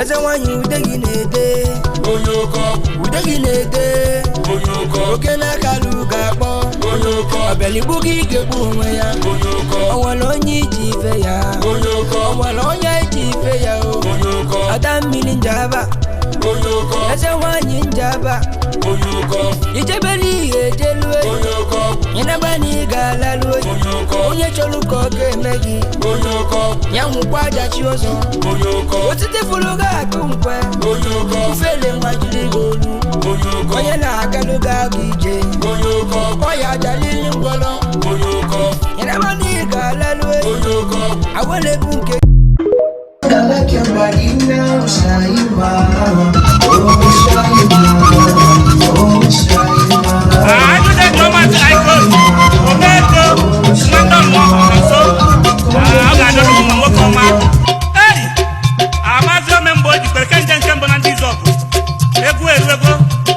Eze wanyi udegi nede Oyoko udegi nede Oyoko Okena kalu gakpo Oyoko Abeli bugi gebu onwe ya Oyoko Onwere onye iji ife ya Oyoko Onwere onye iji ife ya Oyoko Adam mini njaba Oyoko Eze wanyi njaba Oyoko Ijebeli ihe jelue Oyoko Yenabani galalu Oyoko Onye choluko kemegi Oyoko Nyamukwa jachi ozo Oyoko Otite fuluga akunkwe Oyoko Ufele mwajili golu Oyoko Onye na akaluga gije Oyoko Oya jalili ngolo Oyoko Yenabani galalu Oyoko Awele bunke Like your body now, Shaima. Oh, Shaima. Oh, Shaima. I do that Thomas Icon. Ometo. London Walk so. I got no more come out. Hey! I'm a member of the Perkins and Campbell and Tizopo. Ego.